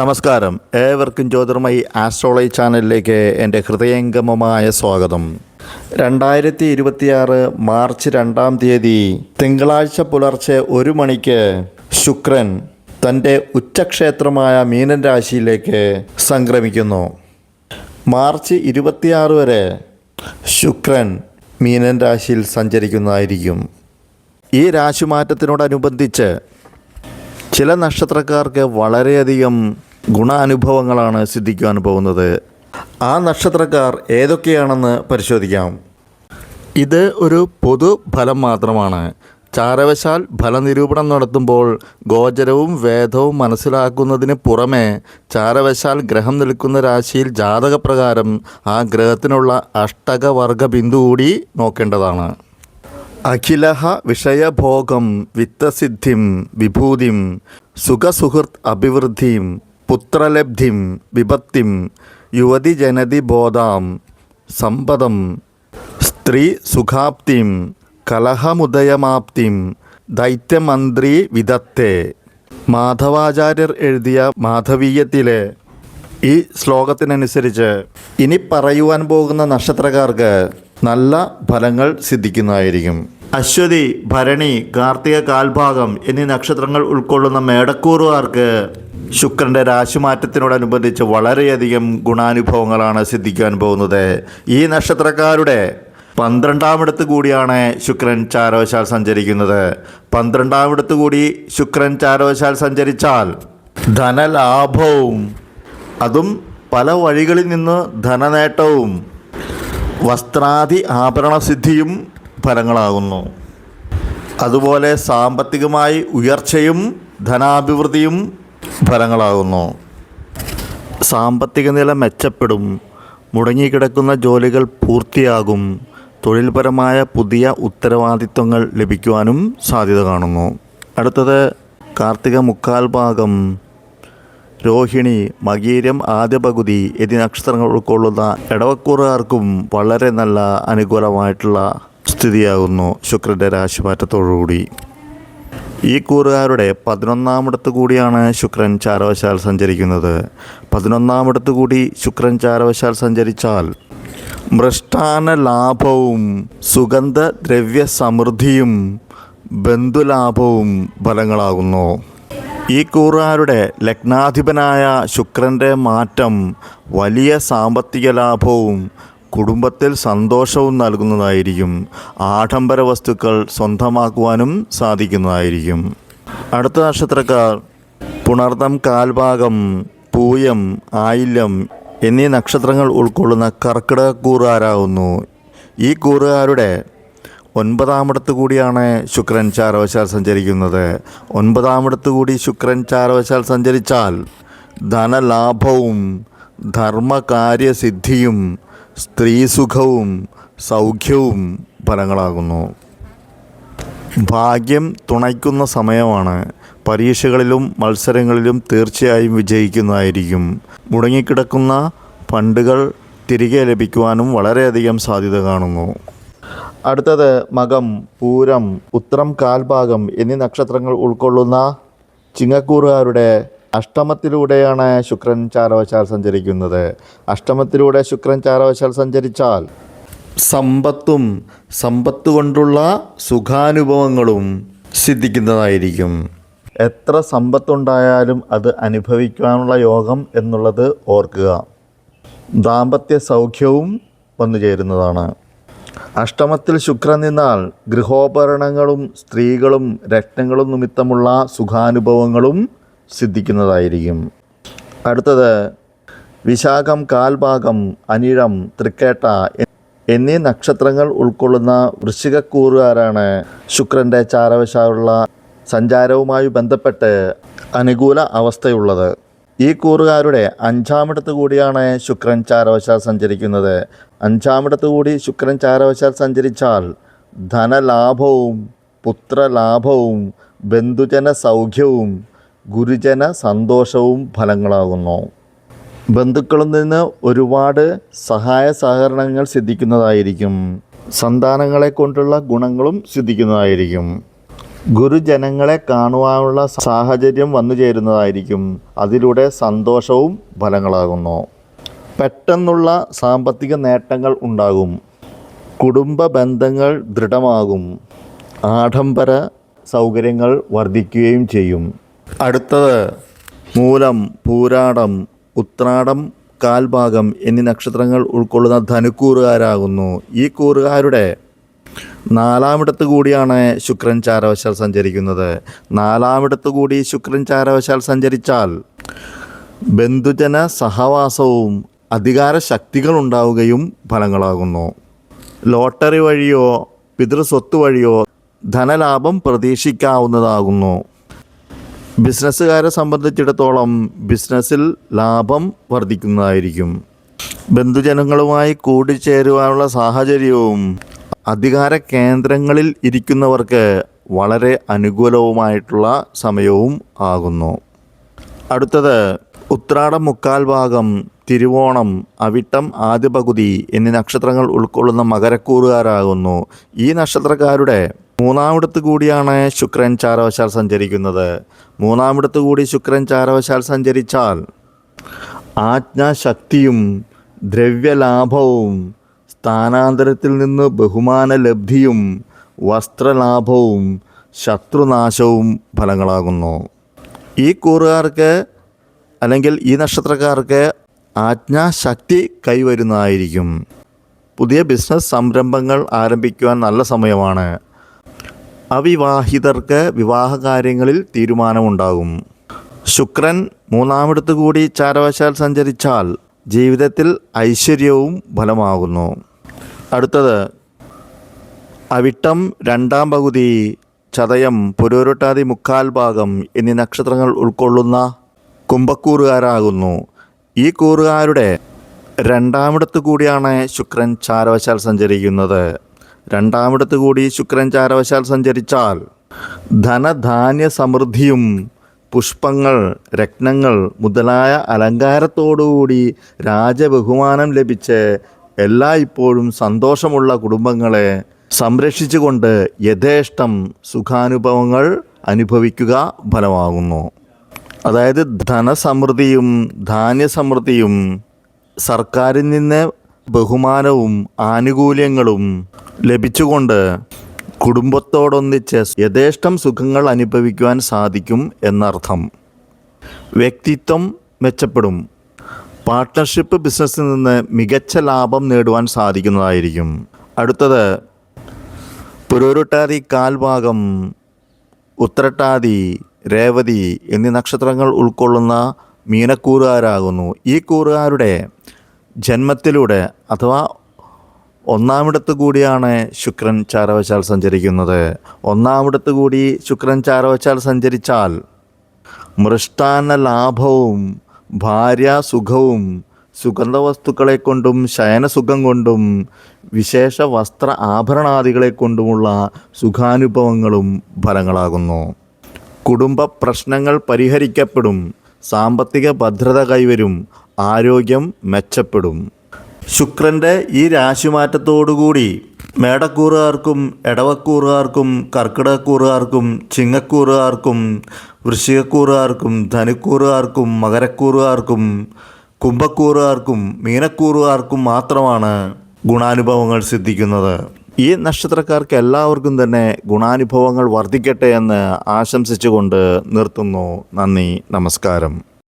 നമസ്കാരം, ഏവർക്കും ജ്യോതിർമയി ആസ്ട്രോളജി ചാനലിലേക്ക് എൻ്റെ ഹൃദയംഗമമായ സ്വാഗതം. 2026 മാർച്ച് 2 തീയതി തിങ്കളാഴ്ച പുലർച്ചെ 1 മണിക്ക് ശുക്രൻ തൻ്റെ ഉച്ചക്ഷേത്രമായ മീനൻ രാശിയിലേക്ക് സംക്രമിക്കുന്നു. മാർച്ച് 26 വരെ ശുക്രൻ മീനൻ രാശിയിൽ സഞ്ചരിക്കുന്നതായിരിക്കും. ഈ രാശിമാറ്റത്തിനോടനുബന്ധിച്ച് ചില നക്ഷത്രക്കാർക്ക് വളരെയധികം ഗുണാനുഭവങ്ങളാണ് സിദ്ധിക്കുവാൻ പോകുന്നത്. ആ നക്ഷത്രക്കാർ ഏതൊക്കെയാണെന്ന് പരിശോധിക്കാം. ഇത് ഒരു പൊതുഫലം മാത്രമാണ്. ചാരവശാൽ ഫലനിരൂപണം നടത്തുമ്പോൾ ഗോചരവും വേദവും മനസ്സിലാക്കുന്നതിന് പുറമെ ചാരവശാൽ ഗ്രഹം നിൽക്കുന്ന രാശിയിൽ ജാതകപ്രകാരം ആ ഗ്രഹത്തിനുള്ള അഷ്ടകവർഗ ബിന്ദു കൂടി നോക്കേണ്ടതാണ്. അഖിലഹ വിഷയഭോഗം വിത്തസിദ്ധിം വിഭൂതിം സുഖസുഹൃത് അഭിവൃദ്ധിം പുത്രലബ്ധിം വിപത്തിം യുവതി ജനതി ബോധാം സമ്പദം സ്ത്രീ സുഖാപ്തിം കലഹമുദയമാപ്തിം ദൈത്യമന്ത്രി വിദത്തെ. മാധവാചാര്യർ എഴുതിയ മാധവീയത്തിലെ ഈ ശ്ലോകത്തിനനുസരിച്ച് ഇനി പറയുവാൻ പോകുന്ന നക്ഷത്രക്കാർക്ക് നല്ല ഫലങ്ങൾ സിദ്ധിക്കുന്നതായിരിക്കും. അശ്വതി, ഭരണി, കാർത്തിക കാൽഭാഗം എന്നീ നക്ഷത്രങ്ങൾ ഉൾക്കൊള്ളുന്ന മേടക്കൂറുകാർക്ക് ശുക്രൻ്റെ രാശിമാറ്റത്തിനോടനുബന്ധിച്ച് വളരെയധികം ഗുണാനുഭവങ്ങളാണ് സിദ്ധിക്കാൻ പോകുന്നത്. ഈ നക്ഷത്രക്കാരുടെ 12ാമിടത്ത് കൂടിയാണ് ശുക്രൻ ചാരവശാൽ സഞ്ചരിക്കുന്നത്. 12ാമിടത്ത് കൂടി ശുക്രൻ ചാരവശാൽ സഞ്ചരിച്ചാൽ ധനലാഭവും അതും പല വഴികളിൽ നിന്ന് ധനനേട്ടവും വസ്ത്രാദി ആഭരണസിദ്ധിയും ഫലങ്ങളാകുന്നു. അതുപോലെ സാമ്പത്തികമായി ഉയർച്ചയും ധനാഭിവൃദ്ധിയും ഫലങ്ങളാകുന്നു. സാമ്പത്തിക നില മെച്ചപ്പെടും. മുടങ്ങിക്കിടക്കുന്ന ജോലികൾ പൂർത്തിയാകും. തൊഴിൽപരമായ പുതിയ ഉത്തരവാദിത്വങ്ങൾ ലഭിക്കുവാനും സാധ്യത കാണുന്നു. അടുത്തത് കാർത്തിക മുക്കാൽ ഭാഗം, രോഹിണി, മകീരം ആദ്യ പകുതി എന്നീ നക്ഷത്രങ്ങൾ ഉൾക്കൊള്ളുന്ന ഇടവക്കൂറുകാർക്കും വളരെ നല്ല അനുകൂലമായിട്ടുള്ള സ്ഥിതിയാകുന്നു ശുക്രൻ്റെ രാശിമാറ്റത്തോടുകൂടി. ഈ കൂറുകാരുടെ 11ാമിടത്ത് കൂടിയാണ് ശുക്രൻ ചാരവശാൽ സഞ്ചരിക്കുന്നത്. 11ാമിടത്ത് കൂടി ശുക്രൻ ചാരവശാൽ സഞ്ചരിച്ചാൽ മൃഷ്ടാന ലാഭവും സുഗന്ധദ്രവ്യ സമൃദ്ധിയും ബന്ധുലാഭവും ഫലങ്ങളാകുന്നു. ഈ കൂറുകാരുടെ ലഗ്നാധിപനായ ശുക്രൻ്റെ മാറ്റം വലിയ സാമ്പത്തിക ലാഭവും കുടുംബത്തിൽ സന്തോഷവും നൽകുന്നതായിരിക്കും. ആഡംബര വസ്തുക്കൾ സ്വന്തമാക്കുവാനും സാധിക്കുന്നതായിരിക്കും. അടുത്ത നക്ഷത്രക്കാർ പുണർദം കാൽഭാഗം, പൂയം, ആയില്യം എന്നീ നക്ഷത്രങ്ങൾ ഉൾക്കൊള്ളുന്ന കർക്കിടക കൂറുകാരാകുന്നു. ഈ കൂറുകാരുടെ 9ാമിടത്ത് കൂടിയാണ് ശുക്രൻ ചാരവശാൽ സഞ്ചരിക്കുന്നത്. 9ാമിടത്ത് കൂടി ശുക്രൻ ചാരവശാൽ സഞ്ചരിച്ചാൽ ധനലാഭവും ധർമ്മകാര്യസിദ്ധിയും സ്ത്രീസുഖവും സൗഖ്യവും ഫലങ്ങളാകുന്നു. ഭാഗ്യം തുണയ്ക്കുന്ന സമയമാണ്. പരീക്ഷകളിലും മത്സരങ്ങളിലും തീർച്ചയായും വിജയിക്കുന്നതായിരിക്കും. മുടങ്ങിക്കിടക്കുന്ന ഫണ്ടുകൾ തിരികെ ലഭിക്കുവാനും വളരെയധികം സാധ്യത കാണുന്നു. അടുത്തത് മകം, പൂരം, ഉത്രം കാൽഭാഗം എന്നീ നക്ഷത്രങ്ങൾ ഉൾക്കൊള്ളുന്ന ചിങ്ങക്കൂറുകാരുടെ അഷ്ടമത്തിലൂടെയാണ് ശുക്രൻ ചാരവശാൽ സഞ്ചരിക്കുന്നത്. അഷ്ടമത്തിലൂടെ ശുക്രൻ ചാരവശാൽ സഞ്ചരിച്ചാൽ സമ്പത്തും സമ്പത്ത് കൊണ്ടുള്ള സുഖാനുഭവങ്ങളും സിദ്ധിക്കുന്നതായിരിക്കും. എത്ര സമ്പത്തുണ്ടായാലും അത് അനുഭവിക്കാനുള്ള യോഗം എന്നുള്ളത് ഓർക്കുക. ദാമ്പത്യ സൗഖ്യവും വന്നു ചേരുന്നതാണ്. അഷ്ടമത്തിൽ ശുക്രൻ നിന്നാൽ ഗൃഹോപകരണങ്ങളും സ്ത്രീകളും രത്നങ്ങളും നിമിത്തമുള്ള സുഖാനുഭവങ്ങളും സിദ്ധിക്കുന്നതായിരിക്കും. അടുത്തത് വിശാഖം കാൽഭാഗം, അനിഴം, തൃക്കേട്ട എന്നീ നക്ഷത്രങ്ങൾ ഉൾക്കൊള്ളുന്ന വൃശ്ചികക്കൂറുകാരാണ് ശുക്രൻ്റെ ചാരവശാലുള്ള സഞ്ചാരവുമായി ബന്ധപ്പെട്ട് അനുകൂല അവസ്ഥയുള്ളത്. ഈ കൂറുകാരുടെ 5ാമിടത്ത് കൂടിയാണ് ശുക്രൻ ചാരവശാൽ സഞ്ചരിക്കുന്നത്. 5ാമിടത്ത് കൂടി ശുക്രൻ ചാരവശാൽ സഞ്ചരിച്ചാൽ ധനലാഭവും പുത്രലാഭവും ബന്ധുജന സൗഖ്യവും ഗുരുജന സന്തോഷവും ഫലങ്ങളാകുന്നു. ബന്ധുക്കളിൽ നിന്ന് ഒരുപാട് സഹായ സഹകരണങ്ങൾ സിദ്ധിക്കുന്നതായിരിക്കും. സന്താനങ്ങളെ കൊണ്ടുള്ള ഗുണങ്ങളും സിദ്ധിക്കുന്നതായിരിക്കും. ഗുരുജനങ്ങളെ കാണുവാനുള്ള സാഹചര്യം വന്നു ചേരുന്നതായിരിക്കും. അതിലൂടെ സന്തോഷവും ഫലങ്ങളാകുന്നു. പെട്ടെന്നുള്ള സാമ്പത്തിക നേട്ടങ്ങൾ ഉണ്ടാകും. കുടുംബ ബന്ധങ്ങൾ ദൃഢമാകും. ആഡംബര സൗകര്യങ്ങൾ വർദ്ധിക്കുകയും ചെയ്യും. അടുത്തത് മൂലം, പൂരാടം, ഉത്രാടം കാൽഭാഗം എന്നീ നക്ഷത്രങ്ങൾ ഉൾക്കൊള്ളുന്ന ധനുക്കൂറുകാരാകുന്നു. ഈ കൂറുകാരുടെ 4-ാമിടത്ത് കൂടിയാണ് ശുക്രൻ ചാരവശാൽ സഞ്ചരിക്കുന്നത്. 4-ാമിടത്ത് കൂടി ശുക്രൻ ചാരവശാൽ സഞ്ചരിച്ചാൽ ബന്ധുജന സഹവാസവും അധികാര ശക്തികൾ ഉണ്ടാവുകയും ഫലങ്ങളാകുന്നു. ലോട്ടറി വഴിയോ പിതൃസ്വത്ത് വഴിയോ ധനലാഭം പ്രതീക്ഷിക്കാവുന്നതാകുന്നു. ബിസിനസ്സുകാരെ സംബന്ധിച്ചിടത്തോളം ബിസിനസ്സിൽ ലാഭം വർദ്ധിക്കുന്നതായിരിക്കും. ബന്ധുജനങ്ങളുമായി കൂടിച്ചേരുവാനുള്ള സാഹചര്യവും അധികാര കേന്ദ്രങ്ങളിൽ ഇരിക്കുന്നവർക്ക് വളരെ അനുകൂലവുമായിട്ടുള്ള സമയവും ആകുന്നു. അടുത്തത് ഉത്രാടം മുക്കാൽ ഭാഗം, തിരുവോണം, അവിട്ടം ആദ്യ പകുതി എന്നീ നക്ഷത്രങ്ങൾ ഉൾക്കൊള്ളുന്ന മകരക്കൂറുകാരാകുന്നു. ഈ നക്ഷത്രക്കാരുടെ 3-ാമിടത്ത് കൂടിയാണ് ശുക്രൻ ചാരവശാൽ സഞ്ചരിക്കുന്നത്. 3-ാമിടത്ത് കൂടി ശുക്രൻ ചാരവശാൽ സഞ്ചരിച്ചാൽ ആജ്ഞാശക്തിയും ദ്രവ്യലാഭവും സ്ഥാനാന്തരത്തിൽ നിന്ന് ബഹുമാന ലബ്ധിയും വസ്ത്രലാഭവും ശത്രുനാശവും ഫലങ്ങളാകുന്നു. ഈ കൂറുകാർക്ക് അല്ലെങ്കിൽ ഈ നക്ഷത്രക്കാർക്ക് ആജ്ഞാശക്തി കൈവരുന്നതായിരിക്കും. പുതിയ ബിസിനസ് സംരംഭങ്ങൾ ആരംഭിക്കുവാൻ നല്ല സമയമാണ്. അവിവാഹിതർക്ക് വിവാഹകാര്യങ്ങളിൽ തീരുമാനമുണ്ടാകും. ശുക്രൻ 3-ാമിടത്ത് കൂടി ചാരവശാൽ സഞ്ചരിച്ചാൽ ജീവിതത്തിൽ ഐശ്വര്യവും ഫലമാകുന്നു. അടുത്തത് അവിട്ടം 2-ാം പകുതി, ചതയം, പുരോരുട്ടാതി മുക്കാൽ ഭാഗം എന്നീ നക്ഷത്രങ്ങൾ ഉൾക്കൊള്ളുന്ന കുംഭക്കൂറുകാരാകുന്നു. ഈ കൂറുകാരുടെ 2-ാമിടത്ത് കൂടിയാണ് ശുക്രൻ ചാരവശാൽ സഞ്ചരിക്കുന്നത്. 2-ാമിടത്ത് കൂടി ശുക്രൻ ചാരവശാൽ സഞ്ചരിച്ചാൽ ധനധാന്യ സമൃദ്ധിയും പുഷ്പങ്ങൾ, രത്നങ്ങൾ മുതലായ അലങ്കാരത്തോടുകൂടി രാജബഹുമാനം ലഭിച്ച് എല്ലായ്പ്പോഴും സന്തോഷമുള്ള കുടുംബങ്ങളെ സംരക്ഷിച്ചുകൊണ്ട് യഥേഷ്ടം സുഖാനുഭവങ്ങൾ അനുഭവിക്കുക ഫലമാകുന്നു. അതായത് ധനസമൃദ്ധിയും ധാന്യസമൃദ്ധിയും സർക്കാരിൽ നിന്ന് ബഹുമാനവും ആനുകൂല്യങ്ങളും ലഭിച്ചുകൊണ്ട് കുടുംബത്തോടൊന്നിച്ച് യഥേഷ്ടം സുഖങ്ങൾ അനുഭവിക്കുവാൻ സാധിക്കും എന്നർത്ഥം. വ്യക്തിത്വം മെച്ചപ്പെടും. പാർട്ട്ണർഷിപ്പ് ബിസിനസ്സിൽ നിന്ന് മികച്ച ലാഭം നേടുവാൻ സാധിക്കുന്നതായിരിക്കും. അടുത്തത് പുരോരുട്ടാതി കാൽഭാഗം, ഉത്രട്ടാതി, രേവതി എന്നീ നക്ഷത്രങ്ങൾ ഉൾക്കൊള്ളുന്ന മീനക്കൂറുകാരാകുന്നു. ഈ കൂറുകാരുടെ ജന്മത്തിലൂടെ അഥവാ 1-ാമിടത്ത് കൂടിയാണ് ശുക്രൻ ചാരവശാൽ സഞ്ചരിക്കുന്നത്. 1-ാമിടത്ത് കൂടി ശുക്രൻ ചാരവശാൽ സഞ്ചരിച്ചാൽ മൃഷ്ടാന്ന ലാഭവും ഭാര്യാസുഖവും സുഗന്ധവസ്തുക്കളെ കൊണ്ടും ശയനസുഖം കൊണ്ടും വിശേഷ വസ്ത്ര ആഭരണാദികളെ കൊണ്ടുമുള്ള സുഖാനുഭവങ്ങളും ഫലങ്ങളാകുന്നു. കുടുംബ പ്രശ്നങ്ങൾ പരിഹരിക്കപ്പെടും. സാമ്പത്തിക ഭദ്രത കൈവരും. ആരോഗ്യം മെച്ചപ്പെടും. ശുക്രൻ്റെ ഈ രാശിമാറ്റത്തോടുകൂടി മേടക്കൂറുകാർക്കും എടവക്കൂറുകാർക്കും കർക്കിടകക്കൂറുകാർക്കും ചിങ്ങക്കൂറുകാർക്കും വൃശ്ചികക്കൂറുകാർക്കും ധനുക്കൂറുകാർക്കും മകരക്കൂറുകാർക്കും കുംഭക്കൂറുകാർക്കും മീനക്കൂറുകാർക്കും മാത്രമാണ് ഗുണാനുഭവങ്ങൾ സിദ്ധിക്കുന്നത്. ഈ നക്ഷത്രക്കാർക്ക് എല്ലാവർക്കും തന്നെ ഗുണാനുഭവങ്ങൾ വർദ്ധിക്കട്ടെ എന്ന് ആശംസിച്ചുകൊണ്ട് നിർത്തുന്നു. നന്ദി, നമസ്കാരം.